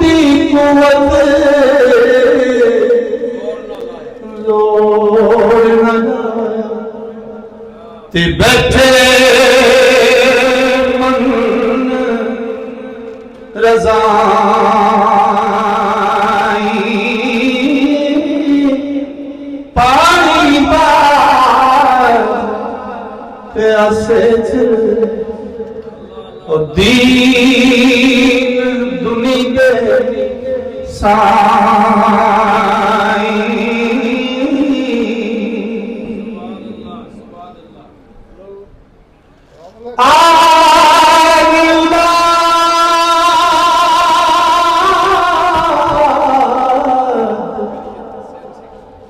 दी कुवत लोड़ न ते बैठे मन रज़ाई पानी बार प्यासे और दीन दुनी दे साई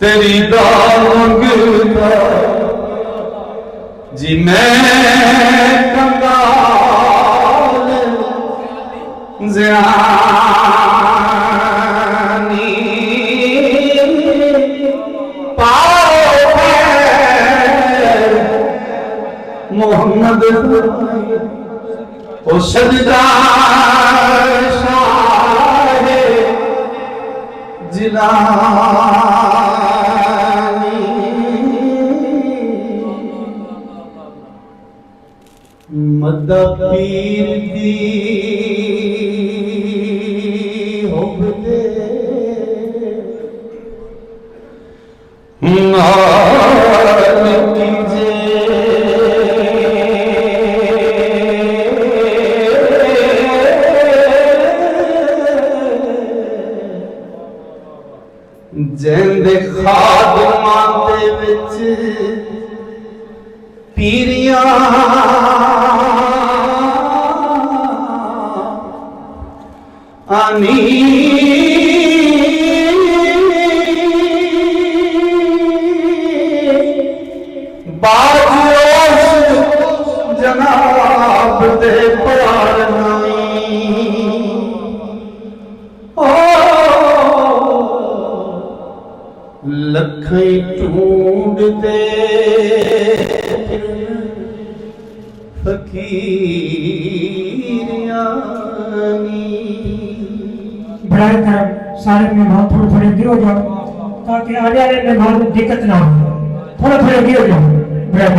तेरी दांगदा जी मैं कंगाल ज़ियानी पाओ मोहम्मद ओ सजदा शाह जिला मदा पीर दी हुब दे नाल कीजे जेंदे खादमां दे विच पीरियां आनी बाज़ जनाब दे पार नहीं ओ लखई ढूंढ दे बढ़ाए कर सारे मेहमान थोड़े थोड़े गिर हो जाओ ताकि आने वाले मेहमान को दिक्कत ना हो थोड़े थोड़े गिर हो जाओ बढ़ाए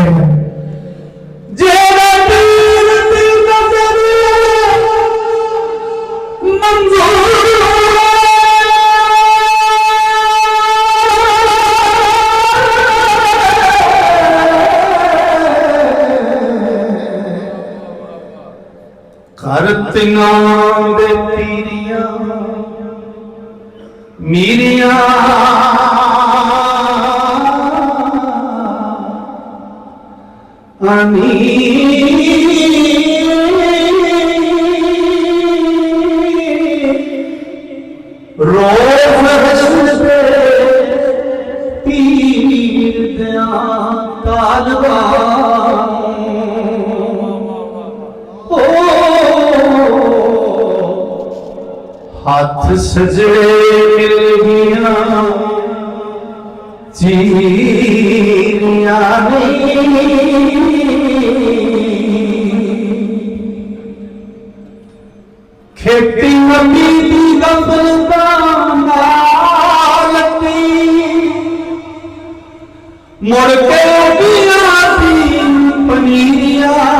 कर करतिना दे पीरियां मीरियां आनी रोज़ हश्र पे पीर दिया तालबा हाथ सजे मिल गया चीरियां खेती नबी दी गफल दा मालती मुड़ के बिया दी पनीरियां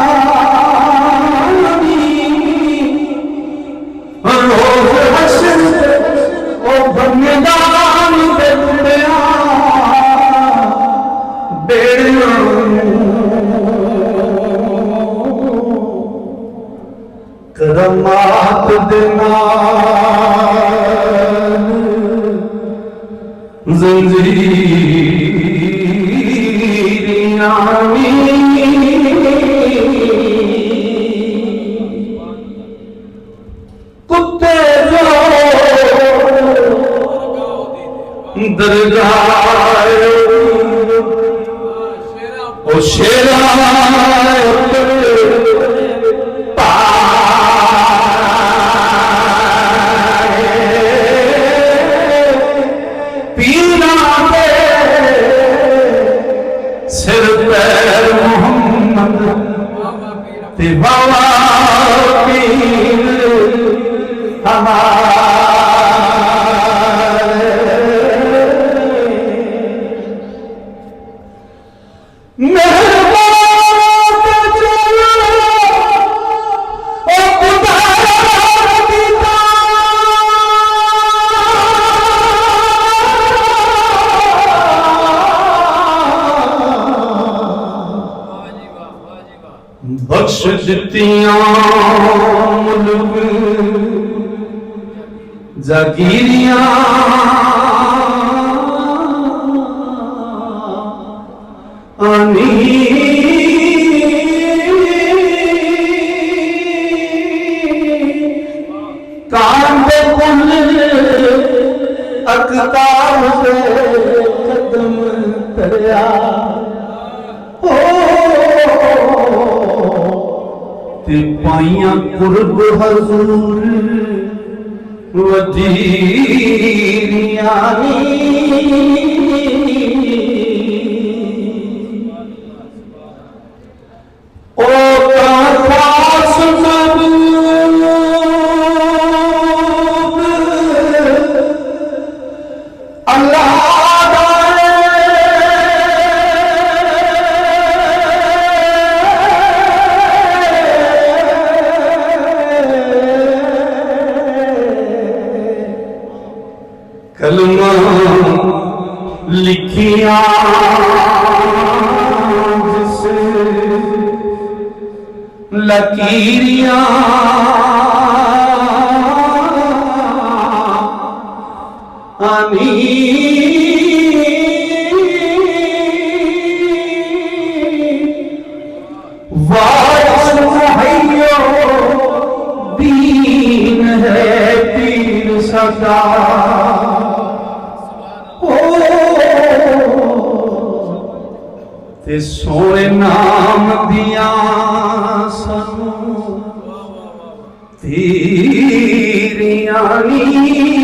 करमात देना जंजीरियां कुत्ते जो दरगाह ओ शेरा सिर पैर मोहम्मद ते बाबा पीर हमारा दित्तियां मुल्क जागीरियां आनी कांदे कुल अकतार दे कदम तरया हो ते पाइयां कुर्ब हजूर वजीरियां ओ खास कलमा लिखिया जिस लकीरियां आनी वारिस मुहैयो दीन है पीर सदा ते सोने नाम दिया सानू तेरियां नी